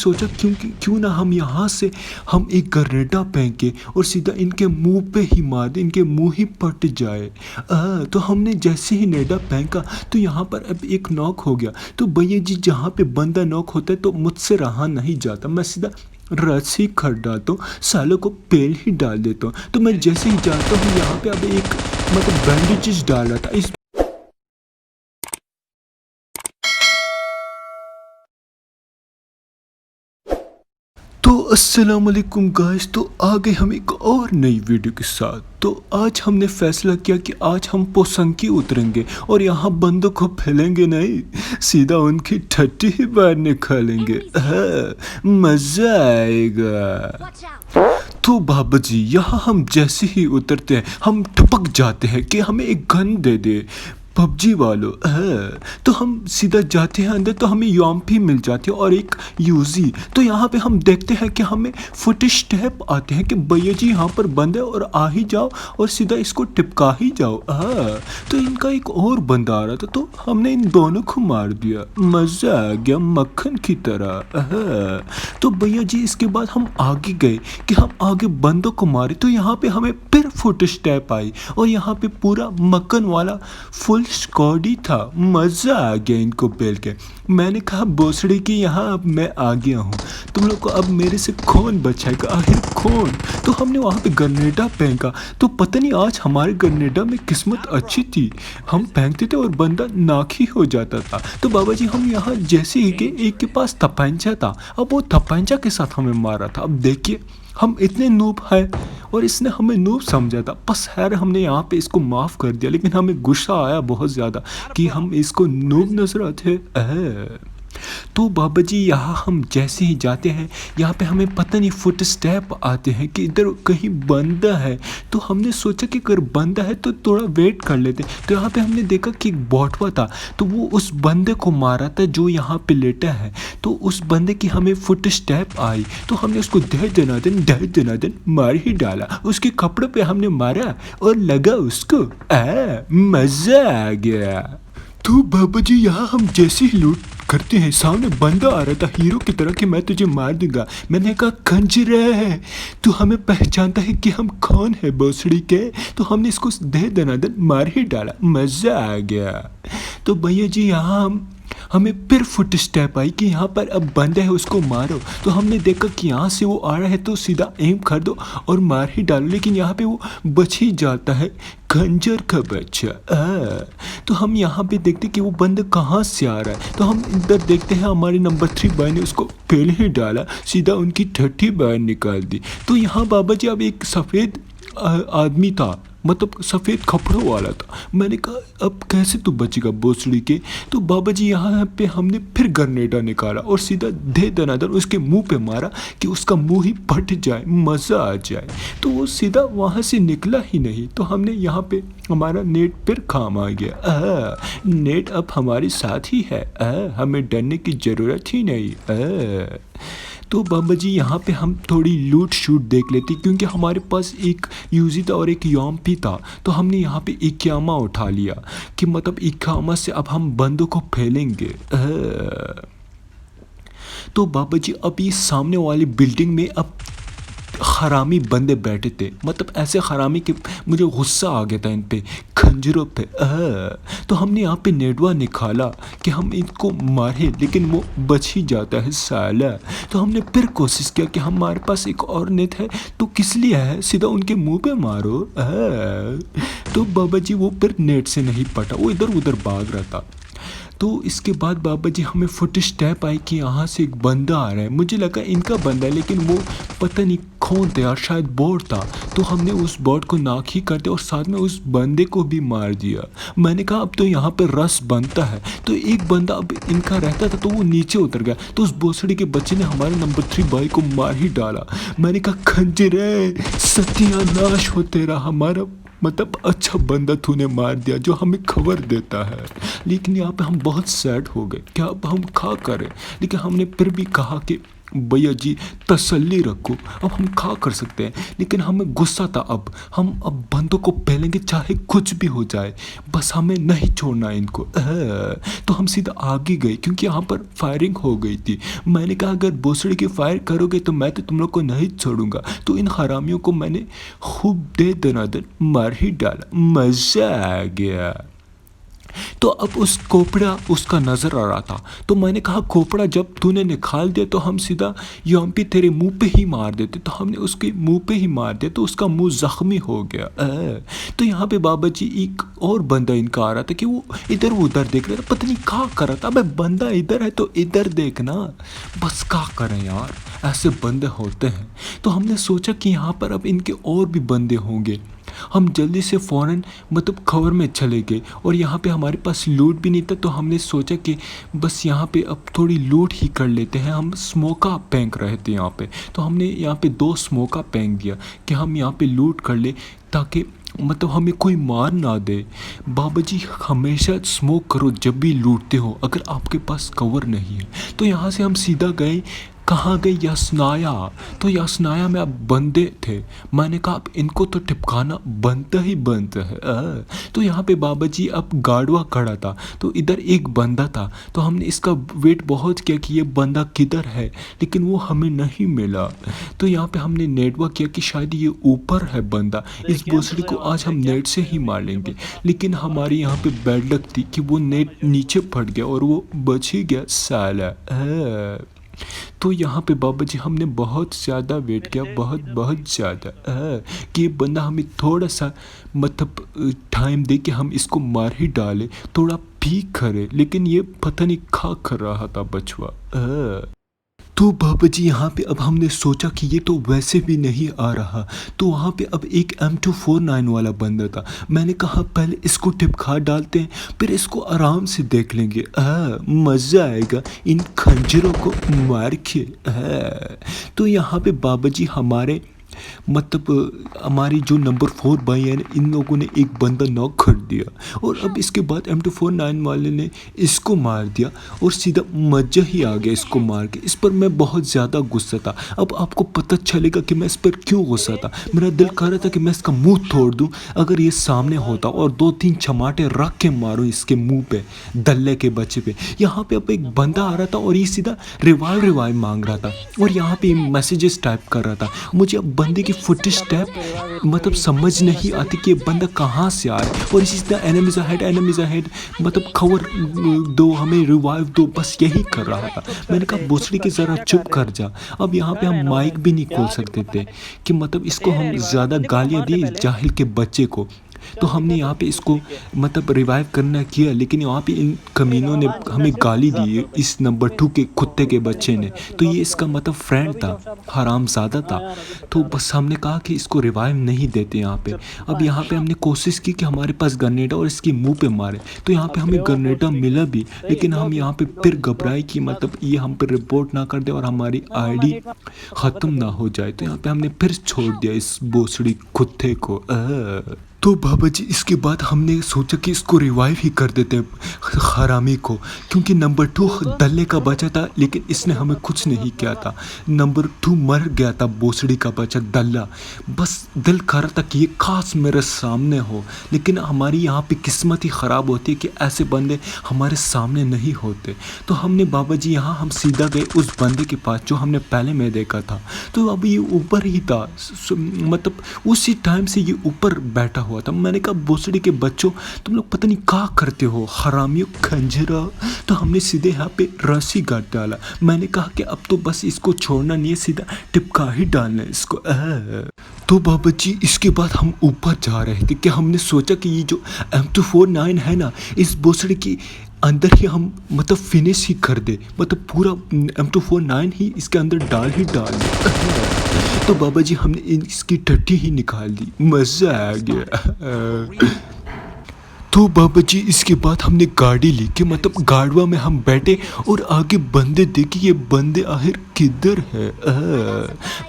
सोचा क्यों ना हम यहाँ से हम एक ग्रेनेडा फेंके और सीधा इनके मुंह पे ही मार दे, इनके मुंह ही फट जाए। तो हमने जैसे ही नेडा फेंका तो यहाँ पर अब एक नॉक हो गया। तो भैया जी जहाँ पे बंदा नॉक होता है तो मुझसे रहा नहीं जाता, मैं सीधा रस्सी खट डालता हूँ, सालों को पेल ही डाल देता हूँ। तो मैं जैसे ही जाता हूँ यहाँ पे अब एक मतलब बैंडेजेस डाल रहा था इस। तो अस्सलाम वालेकुम गाइस, तो आ गए हम एक और नई वीडियो के साथ। तो आज हमने फैसला किया कि आज हम पोसंकी उतरेंगे और यहाँ बंदों को फैलेंगे नहीं, सीधा उनकी ठट्टी ही बाहर निकालेंगे। मजा आएगा। तो बाबा जी यहाँ हम जैसे ही उतरते हैं हम टपक जाते हैं कि हमें एक गन दे दे पबजी वालों। तो हम सीधा जाते हैं अंदर तो हमें यूएमपी मिल जाती है और एक यूजी। तो यहाँ पे हम देखते हैं कि हमें फुट स्टेप आते हैं कि भैया जी यहाँ पर बंद है और आ ही जाओ और सीधा इसको टिपका ही जाओ। तो इनका एक और बंदा आ रहा था तो हमने इन दोनों को मार दिया, मज़ा आ गया मक्खन की तरह। तो भैया जी इसके बाद हम आगे गए कि हम आगे बंदों को मारे तो यहाँ पे हमें फिर फुट स्टेप आई और यहाँ पे पूरा मक्खन वाला फुल स्क्वाड ही था। मज़ा आ गया इनको पेल के। मैंने कहा भोसड़ी की यहाँ अब मैं आ गया हूँ, तुम लोग को अब मेरे से कौन बचाएगा, आखिर कौन। तो हमने वहाँ पे ग्रेनेडा फेंका तो पता नहीं आज हमारे ग्रेनेडा में किस्मत अच्छी थी, हम फेंकते थे और बंदा नाक ही हो जाता था। तो बाबा जी हम यहाँ जैसे ही गए एक के पास तपंचा था, अब वो तपंचा के साथ हमें मारा था। अब देखिए हम इतने नूब हैं और इसने हमें नूब समझा था, बस खैर हमने यहाँ पे इसको माफ़ कर दिया, लेकिन हमें गुस्सा आया बहुत ज़्यादा कि हम इसको नूब नजर आते हैं। तो बाबा जी यहाँ हम जैसे ही जाते हैं यहाँ पे हमें पता नहीं फुट स्टेप आते हैं कि इधर कहीं बंदा है। तो हमने सोचा कि अगर बंदा है तो थोड़ा वेट कर लेते। तो यहाँ पे हमने देखा कि एक बॉटवा था तो वो उस बंदे को मारा था जो यहाँ पे लेटा है। तो उस बंदे की हमें फुट स्टेप आई तो हमने उसको दह दनादन मार ही डाला, उसके कपड़ों पे हमने मारा और लगा उसको। मज़ा आ गया। तो बाबा जी यहाँ हम जैसे ही लूट करते हैं सामने बंदा आ रहा था हीरो की तरह कि मैं तुझे मार दूंगा। मैंने कहा खंजर है, तू हमें पहचानता है कि हम कौन है भोसड़ी के। तो हमने इसको दे दनादन मार ही डाला, मज़ा आ गया। तो भैया जी यहाँ हमें फिर फुट स्टेप आई कि यहाँ पर अब बंदा है उसको मारो। तो हमने देखा कि यहाँ से वो आ रहा है तो सीधा एम कर दो और मार ही डालो, लेकिन यहाँ पे वो बच ही जाता है, खंजर का बच्चा। तो हम यहाँ पे देखते कि वो बंदा कहाँ से आ रहा है। तो हम इधर देखते हैं हमारे नंबर 3 भाई ने उसको पहले ही डाला, सीधा उनकी ठट्ठी बाहर निकाल दी। तो यहाँ बाबा जी अब एक सफ़ेद आदमी था, मतलब सफ़ेद कपड़ों वाला था। मैंने कहा अब कैसे तू बचेगा भोसड़ी के। तो बाबा जी यहाँ पे हमने फिर ग्रेनेडा निकाला और सीधा दे दनादन उसके मुंह पे मारा कि उसका मुंह ही फट जाए, मज़ा आ जाए। तो वो सीधा वहाँ से निकला ही नहीं। तो हमने यहाँ पे हमारा नेट फिर काम आ गया। नेट अब हमारे साथ ही है, हमें डरने की ज़रूरत ही नहीं। तो बाबा जी यहाँ पे हम थोड़ी लूट शूट देख लेते क्योंकि हमारे पास एक यूजी था और एक यूएमपी था। तो हमने यहाँ पे इक्यामा उठा लिया कि मतलब इक्यामा से अब हम बंदों को फैलेंगे। तो बाबा जी अब ये सामने वाली बिल्डिंग में अब हरामी बंदे बैठे थे, मतलब ऐसे हरामी कि मुझे गुस्सा आ गया था इन पे खंजरों पे। तो हमने यहाँ पे नेडवा निकाला कि हम इनको मारे, लेकिन वो बच ही जाता है साला। तो हमने फिर कोशिश किया कि हमारे पास एक और नेट है तो किस लिए है, सीधा उनके मुंह पे मारो। तो बाबा जी वो फिर नेट से नहीं पटा, वो इधर उधर भाग रहा था। तो इसके बाद बाबा जी हमें फुट स्टेप आई कि यहाँ से एक बंदा आ रहा है। मुझे लगा इनका बंदा है लेकिन वो पता नहीं कौन था यार, शायद बोर्ड था। तो हमने उस बोर्ड को नाक ही कर दिया और साथ में उस बंदे को भी मार दिया। मैंने कहा अब तो यहाँ पर रस बनता है। तो एक बंदा अब इनका रहता था तो वो नीचे उतर गया। तो उस भोसड़ी के बच्चे ने हमारे नंबर 3 भाई को मार ही डाला। मैंने कहा खंजरे सत्यानाश हो तेरा, हमारा मतलब अच्छा बंदा तूने मार दिया जो हमें खबर देता है। लेकिन यहाँ पे हम बहुत सैड हो गए, क्या अब हम खा करें। लेकिन हमने फिर भी कहा कि भैया जी तसल्ली रखो, अब हम खा कर सकते हैं, लेकिन हमें गुस्सा था। अब बंदों को पहलेंगे चाहे कुछ भी हो जाए, बस हमें नहीं छोड़ना इनको। तो हम सीधा आगे गए क्योंकि यहाँ पर फायरिंग हो गई थी। मैंने कहा अगर भोसड़ी की फायर करोगे तो मैं तो तुम लोग को नहीं छोड़ूंगा। तो इन हरामियों को मैंने खूब दे दनादन मार ही डाला, मज़ा आ गया। तो अब उस कोपड़ा उसका नज़र आ रहा था, तो मैंने कहा कोपड़ा जब तूने निकाल दिया तो हम सीधा यहाँ पे तेरे मुंह पे ही मार देते। तो हमने उसके मुंह पे ही मार दिया तो उसका मुंह ज़ख्मी हो गया। तो यहाँ पे बाबा जी एक और बंदा इनका आ रहा था कि वो इधर उधर देख रहा था, पता नहीं क्या कर रहा था। अबे बंदा इधर है तो इधर देखना, बस क्या करें यार, ऐसे बंदे होते हैं। तो हमने सोचा कि यहाँ पर अब इनके और भी बंदे होंगे। हम जल्दी से फ़ौरन मतलब खबर में चले गए और यहाँ पे हमारे पास लूट भी नहीं था। तो हमने सोचा कि बस यहाँ पे अब थोड़ी लूट ही कर लेते हैं। हम स्मोका फेंक रहे थे यहाँ पे, तो हमने यहाँ पे 2 स्मोका फेंक दिया कि हम यहाँ पे लूट कर ले, ताकि मतलब हमें कोई मार ना दे। बाबा जी हमेशा स्मोक करो जब भी लूटते हो, अगर आपके पास कवर नहीं है। तो यहाँ से हम सीधा गए, कहाँ गए, यासनाया। तो यासनाया में अब बंदे थे। मैंने कहा अब इनको तो टिपकाना बनता ही बनता है। तो यहाँ पे बाबा जी अब गाड़वा खड़ा था, तो इधर एक बंदा था। तो हमने इसका वेट बहुत किया कि ये बंदा किधर है, लेकिन वो हमें नहीं मिला। तो यहाँ पे हमने नेटवा किया कि शायद ये ऊपर है बंदा, इस भोसड़ी को आज हम नेट से ही मार लेंगे। लेकिन हमारे यहाँ पे बैड लक थी कि वो नेट नीचे फट गया और वो बच ही गया साला। तो यहाँ पे बाबा जी हमने बहुत ज़्यादा वेट किया, बहुत बहुत ज़्यादा, कि ये बंदा हमें थोड़ा सा मतलब टाइम दे कि हम इसको मार ही डाले, थोड़ा पीक करे। लेकिन ये पता नहीं खा कर रहा था बचवा। तो बाबा जी यहाँ पे अब हमने सोचा कि ये तो वैसे भी नहीं आ रहा। तो वहाँ पे अब एक M249 वाला बंदा था। मैंने कहा पहले इसको टिपका डालते हैं, फिर इसको आराम से देख लेंगे, मज़ा आएगा इन खंजरों को मार के। तो यहाँ पे बाबा जी हमारे मतलब हमारी जो नंबर 4 भाई है इन लोगों ने एक बंदा नॉक कर दिया और अब इसके बाद M249 वाले ने इसको मार दिया और सीधा मज़ा ही आ गया इसको मार के। इस पर मैं बहुत ज़्यादा गुस्सा था। अब आपको पता चलेगा कि मैं इस पर क्यों गुस्सा था। मेरा दिल कर रहा था कि मैं इसका मुंह तोड़ दूं अगर ये सामने होता और 2-3 चमाटे रख के मारूं इसके मुंह पे, दल्ले के बच्चे पे। यहाँ पे अब एक बंदा आ रहा था और ये सीधा रिवाइव मांग रहा था और यहाँ पे मैसेजेस टाइप कर रहा था। मुझे अब बंदे की फुट स्टेप मतलब समझ नहीं आती कि ये बंदा कहाँ से आ रहा है और इसी तरह एनिमीज अहेड मतलब खबर दो, हमें रिवाइव दो, बस यही कर रहा था। मैंने कहा भोसड़ी की ज़रा चुप कर जा। अब यहाँ पे हम माइक भी नहीं खोल सकते थे कि मतलब इसको हम ज़्यादा गालियाँ दी जाहिल के बच्चे को। तो हमने यहाँ पे इसको मतलब रिवाइव करना किया, लेकिन यहाँ पे इन कमीनों ने हमें गाली दी इस नंबर 2 के कुत्ते के बच्चे ने। तो ये इसका मतलब फ्रेंड था, हरामज़ादा था। तो बस हमने कहा कि इसको रिवाइव नहीं देते यहाँ पे। अब यहाँ पे हमने कोशिश की कि हमारे पास गन्नेटा और इसके मुंह पे मारे, तो यहाँ पे हमें गन्नेटा मिला भी, लेकिन हम यहाँ पे फिर घबराए कि मतलब ये हम पे रिपोर्ट ना कर दे और हमारी आईडी ख़त्म ना हो जाए। तो यहाँ पे हमने फिर छोड़ दिया इस भोसड़ी कुत्ते को। तो बाबा जी इसके बाद हमने सोचा कि इसको रिवाइव ही कर देते हैं हरामी को, क्योंकि नंबर 2 दल्ले का बच्चा था लेकिन इसने हमें कुछ नहीं किया था। नंबर 2 मर गया था, भोसड़ी का बच्चा दल्ला। बस दिल कर रहा था कि ये खास मेरे सामने हो, लेकिन हमारी यहाँ पे किस्मत ही ख़राब होती है कि ऐसे बंदे हमारे सामने नहीं होते। तो हमने बाबा जी यहाँ हम सीधा गए उस बंदे के पास जो हमने पहले में देखा था। तो अब ये ऊपर ही था, मतलब उसी टाइम से ये ऊपर बैठा हुआ था। मैंने कहा भोसड़ी के बच्चों तुम लोग पता नहीं क्या करते हो, हरामियों खंजरा। तो हमने सीधे यहाँ पे रस्सी गाड़ डाला। मैंने कहा कि अब तो बस इसको छोड़ना नहीं है, सीधा टिपका ही डालना है इसको। तो बाबा जी इसके बाद हम ऊपर जा रहे थे कि हमने सोचा कि ये जो M249 है ना, इस भोसड़ी की अंदर ही हम मतलब फिनिश ही कर दे, मतलब पूरा M249 ही इसके अंदर डाल ही डाल दे। तो बाबा जी हमने इसकी टट्टी ही निकाल दी, मज़ा आ गया। तो बाबा जी इसके बाद हमने गाड़ी ली कि मतलब गाड़वा में हम बैठे और आगे बंदे देखे ये बंदे आखिर किधर है।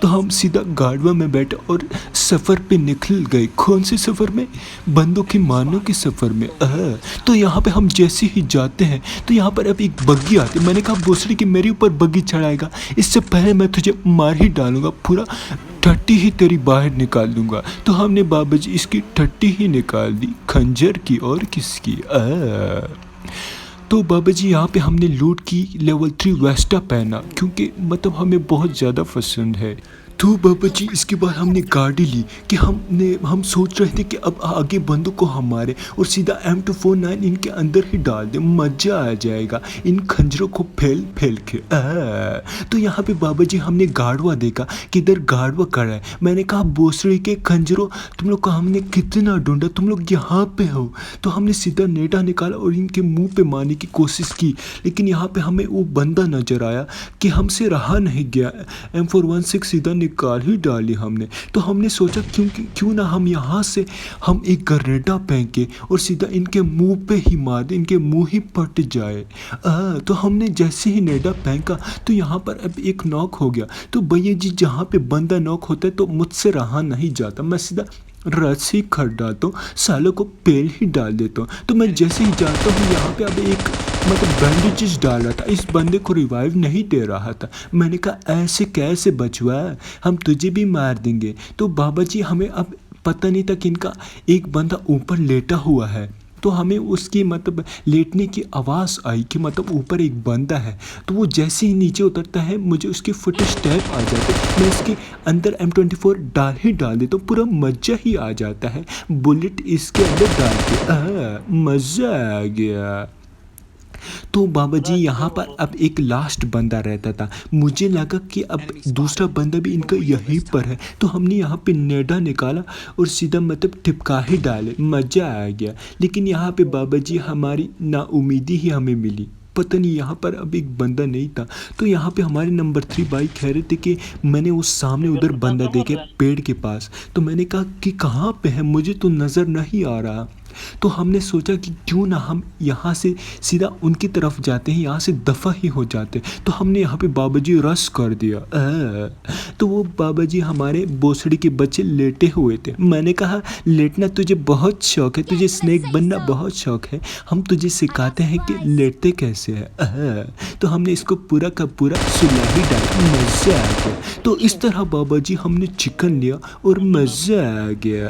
तो हम सीधा गाड़वा में बैठे और सफ़र पे निकल गए। कौन से सफ़र में? बंदों की मारने के सफ़र में। तो यहाँ पे हम जैसे ही जाते हैं तो यहाँ पर अब एक बग्गी आती है। मैंने कहा भोसड़ी कि मेरे ऊपर बग्गी चढ़ाएगा, इससे पहले मैं तुझे मार ही डालूंगा, पूरा टट्टी ही तेरी बाहर निकाल दूंगा। तो हमने बाबा जी इसकी टट्टी ही निकाल दी, खंजर की और किसकी। तो बाबा जी यहाँ पे हमने लूट की लेवल 3 वेस्टा पहना क्योंकि मतलब हमें बहुत ज़्यादा पसंद है। तो बाबा जी इसके बाद हमने गाड़ी ली कि हम सोच रहे थे कि अब आगे बंदों को हम मारे और सीधा M249 इनके अंदर ही डाल दे, मज़ा आ जाएगा इन खंजरों को फैल फैल के। तो यहाँ पे बाबा जी हमने गाड़वा देखा कि इधर गाड़वा खड़ा है। मैंने कहा भोसड़ी के खंजरों, तुम लोग को हमने कितना ढूंढा, तुम लोग यहाँ पे हो। तो हमने सीधा नेटा निकाला और इनके मुंह पे मारने की कोशिश की, लेकिन यहाँ पे हमें वो बंदा नजर आया कि हमसे रहा नहीं गया। M416 सीधा निकाल ही डाली हमने। तो हमने सोचा क्यों ना हम यहाँ से हम एक ग्रेनेडा फेंके और सीधा इनके मुंह पे ही मार दे, इनके मुंह ही फट जाए। तो हमने जैसे ही नेडा फेंका तो यहाँ पर अब एक नॉक हो गया। तो भैया जी जहाँ पे बंदा नॉक होता है तो मुझसे रहा नहीं जाता, मैं सीधा रस्सी खड़ डालता हूँ, सालों को पेल ही डाल देता हूँ। तो मैं जैसे ही जाता हूँ यहाँ पे अब एक मतलब बैंडेजेस डाल रहा था, इस बंदे को रिवाइव नहीं दे रहा था। मैंने कहा ऐसे कैसे बचवा, हम तुझे भी मार देंगे। तो बाबा जी हमें अब पता नहीं था कि इनका एक बंदा ऊपर लेटा हुआ है। तो हमें उसकी मतलब लेटने की आवाज़ आई कि मतलब ऊपर एक बंदा है। तो वो जैसे ही नीचे उतरता है मुझे उसके फुट स्टेप आ जाते, मैं इसके अंदर M24 डाल देता हूँ, पूरा मज़ा ही आ जाता है बुलेट इसके अंदर डाल के। मज़ा आ गया। तो बाबा जी यहाँ पर अब एक लास्ट बंदा रहता था, मुझे लगा कि अब दूसरा बंदा भी इनका यहीं पर है। तो हमने यहाँ पे नेडा निकाला और सीधा मतलब टिपका ही डाले, मज़ा आ गया। लेकिन यहाँ पे बाबा जी हमारी नाउमीदी ही हमें मिली, पता नहीं यहाँ पर अब एक बंदा नहीं था। तो यहाँ पे हमारे नंबर 3 भाई कह रहे थे कि मैंने उस सामने उधर बंदा देखे पेड़ के पास। तो मैंने कहा कि कहाँ पे है, मुझे तो नज़र नहीं आ रहा। तो हमने सोचा कि क्यों ना हम यहाँ से सीधा उनकी तरफ जाते हैं, यहाँ से दफ़ा ही हो जाते। तो हमने यहाँ पे बाबा जी रश कर दिया। तो वो बाबा जी हमारे भोसड़ी के बच्चे लेटे हुए थे। मैंने कहा लेटना तुझे बहुत शौक है, तुझे स्नेक बनना बहुत शौक है, हम तुझे सिखाते हैं कि लेटते कैसे है। तो हमने इसको पूरा का पूरा सुला ही डाला, मज़ा आ गया। तो इस तरह बाबा जी हमने चिकन लिया और मज़ा आ गया।